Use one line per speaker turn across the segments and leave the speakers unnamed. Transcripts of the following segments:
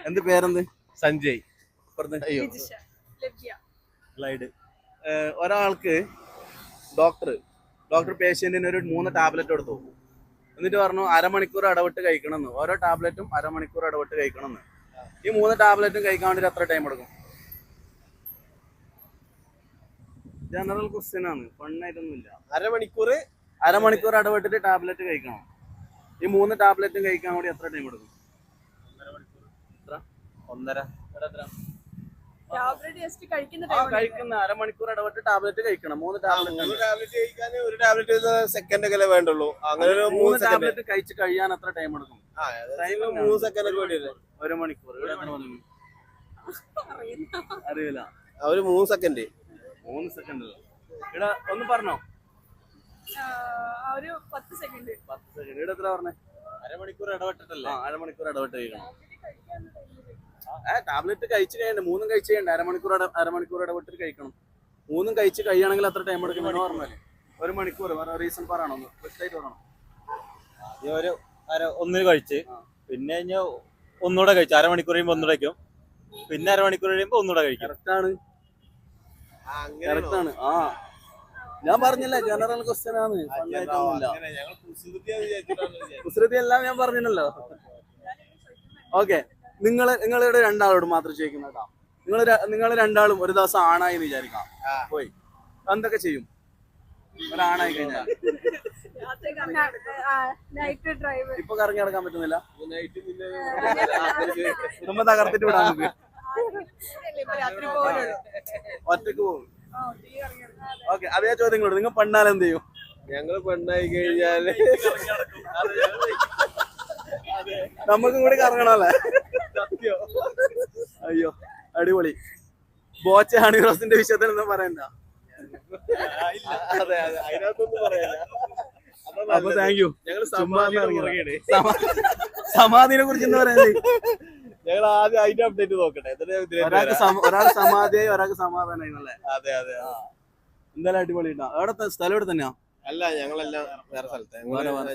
എന്ത് പേരെന്ത്?
സഞ്ജയ്.
ഗ്ലൈഡ്. ഒരാൾക്ക് ഡോക്ടർ പേഷ്യന്റിന് ഒരു 3 ടാബ്ലറ്റ് കൊടുത്തു. എന്നിട്ട് പറഞ്ഞു അരമണിക്കൂർ ഇടവിട്ട് കഴിക്കണമെന്ന്. ഓരോ ടാബ്ലറ്റും അരമണിക്കൂർ ഇടവിട്ട് കഴിക്കണമെന്ന്. ഈ 3 ടാബ്ലറ്റും കഴിക്കാൻ വേണ്ടി എത്ര ടൈം എടുക്കും? ജനറൽ ക്വസ്റ്റ്യൻ ആണ്, ഫണ്ണായിട്ടൊന്നുമില്ല. അരമണിക്കൂർ ഇടവിട്ടിട്ട് ടാബ്ലറ്റ് കഴിക്കണം. ഈ 3 ടാബ്ലറ്റും കഴിക്കാൻ വേണ്ടി എത്ര ടൈം എടുക്കും? 1.5 കഴിക്കുന്ന അരമണിക്കൂർ ഇടവിട്ട് ടാബ്ലറ്റ് കഴിക്കണം. 3
ടാബ്ലറ്റ് സെക്കൻഡ് ഒക്കെ വേണ്ടുള്ളൂ. അങ്ങനെ
3 ടാബ്ലറ്റ് കഴിച്ച് കഴിയാൻ എത്ര ടൈം എടുക്കും?
3 സെക്കൻഡ് വേണ്ടി.
1 മണിക്കൂർ. അറിയില്ല.
3 സെക്കൻഡ്.
3 സെക്കൻഡ്. ഇവിടെ ഒന്ന് പറഞ്ഞോ.
10 സെക്കൻഡ്.
ഇവിടെ എത്ര പറഞ്ഞേ?
അരമണിക്കൂർ ഇടവിട്ടിട്ടല്ലേ?
അരമണിക്കൂർ ഇടവിട്ട് കഴിക്കണം. ടാബ്ലറ്റ് കഴിച്ച് കഴിയണ്ടേ? 3 കഴിച്ച് കഴിയണ്ടേ? അരമണിക്കൂർ ഇടവിട്ട് കഴിക്കണം. 3 കഴിച്ച് കഴിയണമെങ്കിൽ എത്ര ടൈം എടുക്കും എന്ന് പറഞ്ഞാല്? 1 മണിക്കൂർ. റീസൺ പറയണോ? വ്യക്തമായിട്ട് പറയണം.
ഒന്നിന് കഴിച്ച് പിന്നെ ഒന്നുകൂടെ കഴിച്ചു. അരമണിക്കൂർ കഴിയുമ്പോൾ ഒന്നുകൂടെ കഴിക്കും. പിന്നെ അരമണിക്കൂർ കഴിയുമ്പോൾ ഒന്നുകൂടെ കഴിക്കും.
കറക്റ്റാണ്. ഞാൻ പറഞ്ഞില്ല, ജനറൽ ക്വസ്റ്റ്യൻ ആണ്. കുസൃതി എല്ലാം ഞാൻ പറഞ്ഞല്ലോ. ഓക്കെ, നിങ്ങളുടെ രണ്ടാളോട് മാത്രം ചോദിക്കുന്ന കേട്ടോ. നിങ്ങൾ രണ്ടാളും ഒരു ദിവസം ആണായി വിചാരിക്കാം. പോയി എന്തൊക്കെ ചെയ്യും ഒരാണായി കഴിഞ്ഞാൽ? ഇപ്പൊ കറങ്ങി നടക്കാൻ പറ്റുന്നില്ല. കുടുംബം തകർത്തിട്ട് വിടാൻ നമുക്ക്. ഒറ്റക്ക് പോകും. ഓക്കെ, അതേ ചോദ്യങ്ങളോട്. നിങ്ങൾ പെണ്ണാൽ എന്ത് ചെയ്യും?
ഞങ്ങള് പെണ്ണായി കഴിഞ്ഞാല്
നമുക്കും കൂടി കറങ്ങണല്ലേ? അയ്യോ, അടിപൊളി. ബോച്ച ഹണി റോസിന്റെ വിഷയത്തിൽ ഒന്നും പറയണ്ട.
അതിനകത്തൊന്നും പറയാല്ല.
അപ്പൊ താങ്ക് യു.
ഞങ്ങള്
സമാധിനെ കുറിച്ച് എന്താ പറയുന്നത്?
ഞങ്ങൾ ആദ്യം അതിന്റെ അപ്ഡേറ്റ് നോക്കട്ടെ.
ഒരാൾ സമാധിയായി, ഒരാൾക്ക് സമാധാനായി.
അതെ.
എന്തായാലും അടിപൊളി. എവിടെ സ്ഥലം ഇവിടെ തന്നെയാ?
അല്ല, ഞങ്ങളെല്ലാം വേറെ സ്ഥലത്ത്.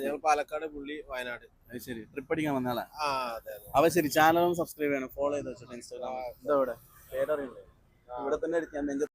ഞങ്ങൾ പാലക്കാട്, പുള്ളി വയനാട്.
അത് ശരി, ട്രിപ്പ് അടിക്കാൻ വന്നാലേ?
അതെ.
അവ ശരി, ചാനലും സബ്സ്ക്രൈബ് ചെയ്യണം, ഫോളോ ചെയ്ത് വെച്ചിട്ട്. ഇൻസ്റ്റാഗ്രാം. എന്താ ഇവിടെ പേരറിയില്ലേ? ഇവിടെ തന്നെ അടിക്കാൻ